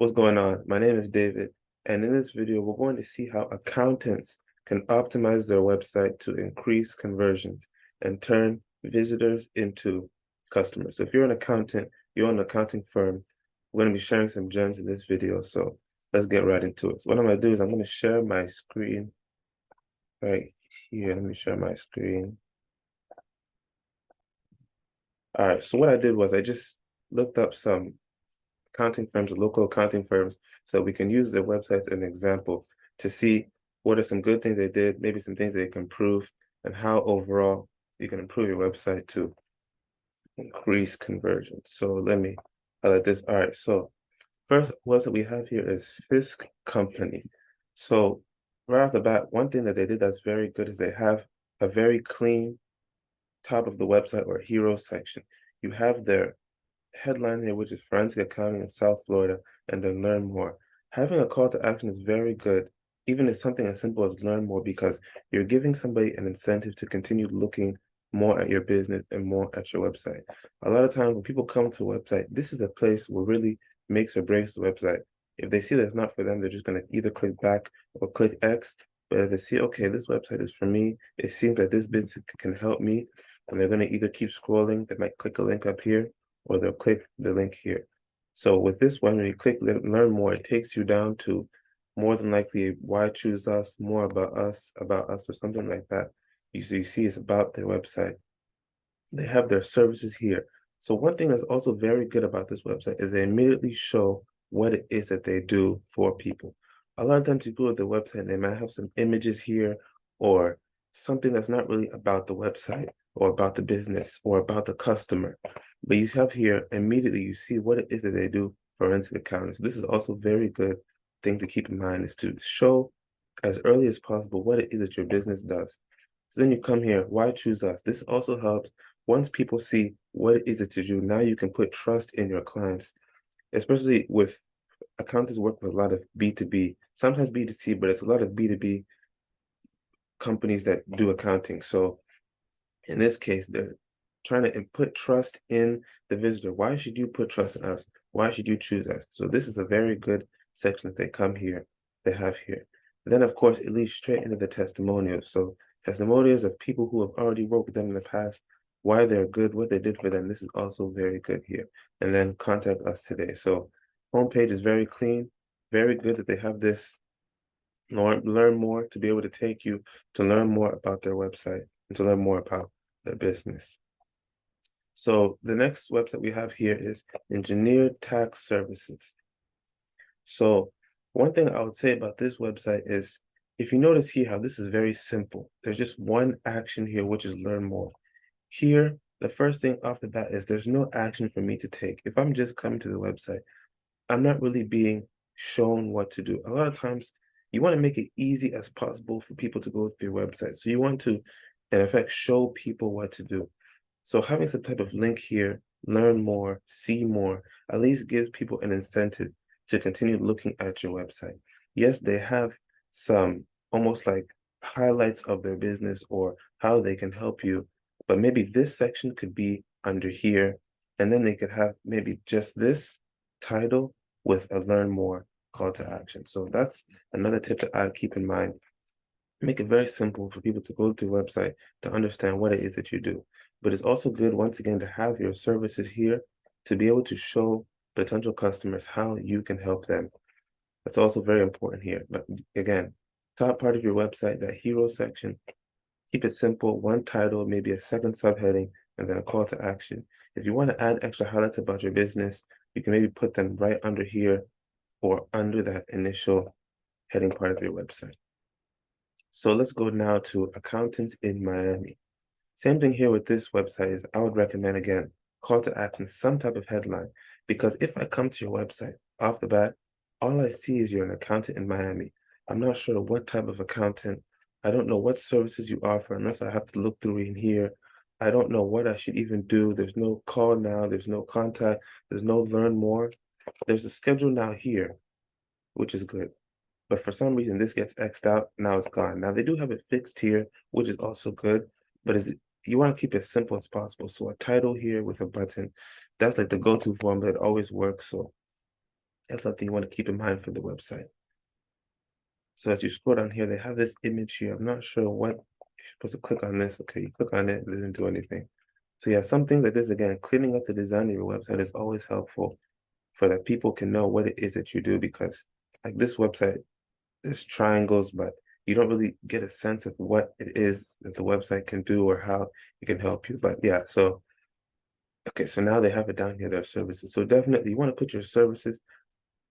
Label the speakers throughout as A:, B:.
A: What's going on? My name is David, and in this video, we're going to see how accountants can optimize their website to increase conversions and turn visitors into customers. So if you're an accountant, you're an accounting firm, we're going to be sharing some gems in this video. So let's get right into it. So what I'm going to do is I'm going to share my screen right here. Let me share my screen. All right, so what I did was I just looked up some accounting firms, local accounting firms, so we can use their websites as an example to see what are some good things they did, maybe some things they can improve, and how overall you can improve your website to increase conversion. So let me highlight this. All right, so first website we have here is Fisk Company. So right off the bat, one thing that they did that's very good is they have a very clean top of the website or hero section. You have their headline here, which is Forensic Accounting in South Florida, and then learn more. Having a call to action is very good, even if something as simple as learn more, because you're giving somebody an incentive to continue looking more at your business and more at your website. A lot of times when people come to a website, this is a place where really makes or breaks the website. If they see that's not for them, they're just going to either click back or click X. But if they see, okay, this website is for me, it seems that this business can help me, and they're going to either keep scrolling, they might click a link up here, or they'll click the link here. So with this one, when you click learn more, it takes you down to more than likely why choose us, more about us, or something like that. You see it's about their website. They have their services here. So one thing that's also very good about this website is they immediately show what it is that they do for people. A lot of times you go to the website, they might have some images here or something that's not really about the website or about the business or about the customer. But you have here, immediately you see what it is that they do for forensic accounting. So this is also very good thing to keep in mind, is to show as early as possible what it is that your business does. So then you come here, why choose us? This also helps once people see what it is that you do. Now you can put trust in your clients, especially with accountants work with a lot of B2B, sometimes B2C, but it's a lot of B2B companies that do accounting. So in this case, they're trying to put trust in the visitor. Why should you put trust in us? Why should you choose us? So this is a very good section that they have here. Then, of course, it leads straight into the testimonials. So testimonials of people who have already worked with them in the past, why they're good, what they did for them. This is also very good here. And then contact us today. So homepage is very clean, very good that they have this learn more to be able to take you to learn more about their website and to learn more about their business. So the next website we have here is Engineered Tax Services. So one thing I would say about this website is, if you notice here how this is very simple, there's just one action here, which is learn more. Here, the first thing off the bat is there's no action for me to take. If I'm just coming to the website, I'm not really being shown what to do. A lot of times you want to make it easy as possible for people to go through your website. So you want to, in effect, show people what to do. So having some type of link here, learn more, see more, at least gives people an incentive to continue looking at your website. Yes, they have some almost like highlights of their business or how they can help you, but maybe this section could be under here, and then they could have maybe just this title with a learn more call to action. So that's another tip that I'd keep in mind. Make it very simple for people to go to the website to understand what it is that you do. But it's also good, once again, to have your services here to be able to show potential customers how you can help them. That's also very important here. But again, top part of your website, that hero section, keep it simple, one title, maybe a second subheading, and then a call to action. If you want to add extra highlights about your business, you can maybe put them right under here or under that initial heading part of your website. So let's go now to Accountants in Miami. Same thing here with this website is I would recommend, again, call to action, some type of headline, because if I come to your website off the bat, all I see is you're an accountant in Miami. I'm not sure what type of accountant. I don't know what services you offer unless I have to look through in here. I don't know what I should even do. There's no call now, there's no contact, there's no learn more. There's a schedule now here, which is good. But for some reason, this gets X'd out, now it's gone. Now they do have it fixed here, which is also good, but you want to keep it as simple as possible. So a title here with a button, that's like the go-to form that always works. So That's something you want to keep in mind for the website. So as you scroll down here, they have this image here. I'm not sure what, if you're supposed to click on this. Okay, you click on it, it doesn't do anything. So yeah, some things like this, again, cleaning up the design of your website is always helpful for that people can know what it is that you do, because like this website, there's triangles, but you don't really get a sense of what it is that the website can do or how it can help you. But yeah, so okay, so now they have it down here, their services. So definitely you want to put your services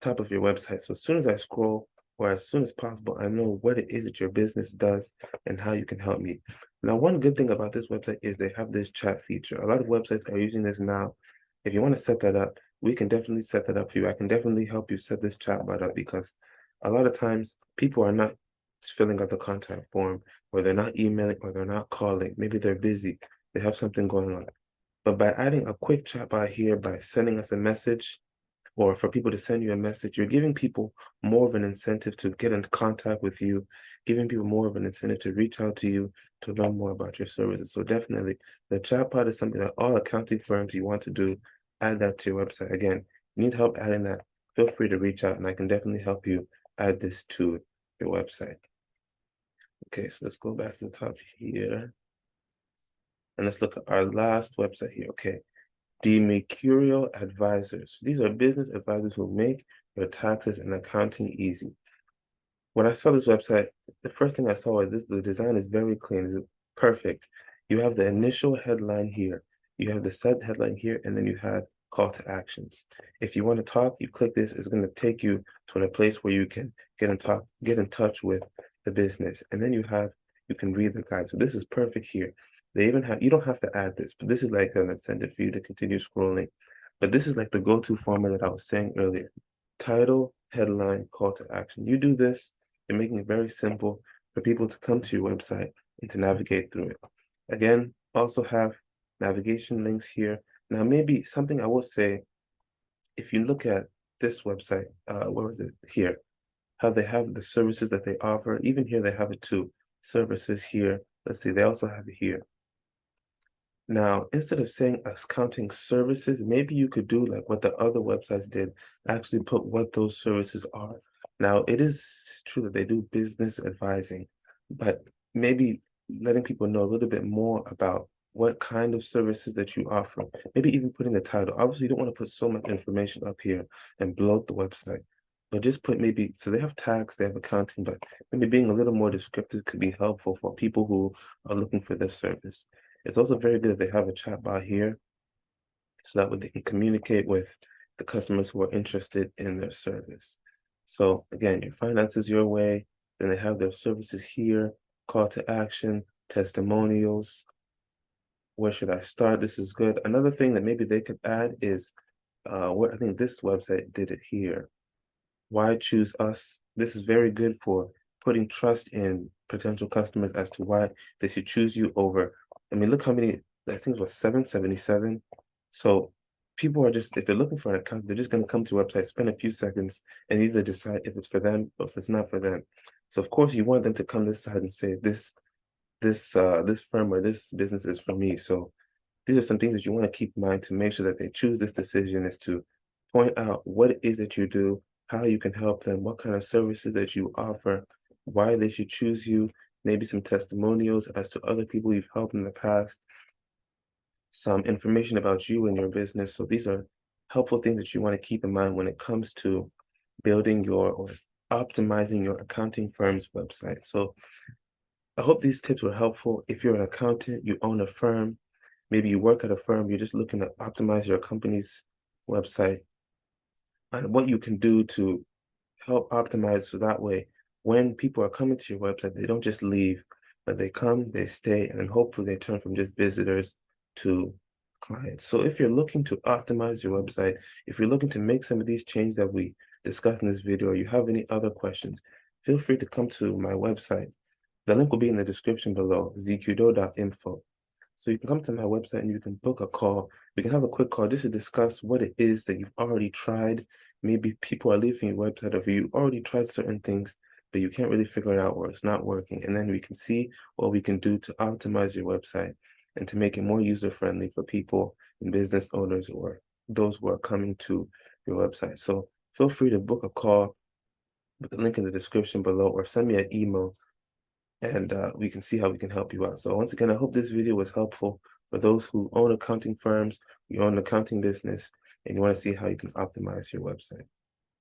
A: top of your website. So as soon as I scroll, or as soon as possible, I know what it is that your business does and how you can help me. Now, one good thing about this website is they have this chat feature. A lot of websites are using this now. If you want to set that up, we can definitely set that up for you. I can definitely help you set this chat bot up, because a lot of times people are not filling out the contact form, or they're not emailing, or they're not calling. Maybe they're busy. They have something going on. But by adding a quick chat bot here, by sending us a message, or for people to send you a message, you're giving people more of an incentive to get in contact with you, giving people more of an incentive to reach out to you to learn more about your services. So definitely, the chatbot is something that all accounting firms you want to do, add that to your website. Again, you need help adding that, feel free to reach out and I can definitely help you add this to your website. Okay, so let's go back to the top here. And let's look at our last website here. Okay. The Mercurial Advisors. These are business advisors who make your taxes and accounting easy. When I saw this website, the first thing I saw is this: the design is very clean, it's perfect. You have the initial headline here, you have the set headline here, and then you have call to actions. If you want to talk, you click this, it's going to take you to a place where you can get in touch with the business. And then you can read the guide. So this is perfect here. They even have, you don't have to add this, but this is like an incentive for you to continue scrolling. But this is like the go-to format that I was saying earlier. Title, headline, call to action. You do this, you're making it very simple for people to come to your website and to navigate through it. Again, also have navigation links here. Now, maybe something I will say, if you look at this website, where is it? Here, how they have the services that they offer. Even here, they have it too. Services here. Let's see, they also have it here. Now, instead of saying accounting services, maybe you could do like what the other websites did, actually put what those services are. Now, it is true that they do business advising, but maybe letting people know a little bit more about what kind of services that you offer, maybe even putting the title. Obviously, you don't want to put so much information up here and bloat the website, but just put maybe, so they have tax, they have accounting, but maybe being a little more descriptive could be helpful for people who are looking for this service. It's also very good that they have a chat bot here, so that way they can communicate with the customers who are interested in their service. So again, your finances your way, then they have their services here, call to action, testimonials. Where should I start? This is good. Another thing that maybe they could add is what I think this website did it here. Why choose us? This is very good for putting trust in potential customers as to why they should choose you over. I mean, look how many, I think it was 777. So people are just, if they're looking for an account, they're just going to come to your website, spend a few seconds, and either decide if it's for them or if it's not for them. So of course you want them to come this side and say this firm or this business is for me. So these are some things that you want to keep in mind to make sure that they choose this decision, is to point out what it is that you do, how you can help them, what kind of services that you offer, why they should choose you, maybe some testimonials as to other people you've helped in the past, some information about you and your business. So these are helpful things that you want to keep in mind when it comes to building your or optimizing your accounting firm's website. So I hope these tips were helpful. If you're an accountant, you own a firm, maybe you work at a firm, you're just looking to optimize your company's website, and what you can do to help optimize so that way when people are coming to your website, they don't just leave, but they come, they stay, and then hopefully they turn from just visitors to clients. So if you're looking to optimize your website, if you're looking to make some of these changes that we discussed in this video, or you have any other questions, feel free to come to my website. The link will be in the description below, zqdo.info. So you can come to my website and you can book a call. We can have a quick call just to discuss what it is that you've already tried. Maybe people are leaving your website, or you already tried certain things, but you can't really figure it out or it's not working. And then we can see what we can do to optimize your website and to make it more user-friendly for people and business owners or those who are coming to your website. So feel free to book a call with the link in the description below, or send me an email, and we can see how we can help you out. So once again, I hope this video was helpful for those who own accounting firms, you own an accounting business, and you want to see how you can optimize your website.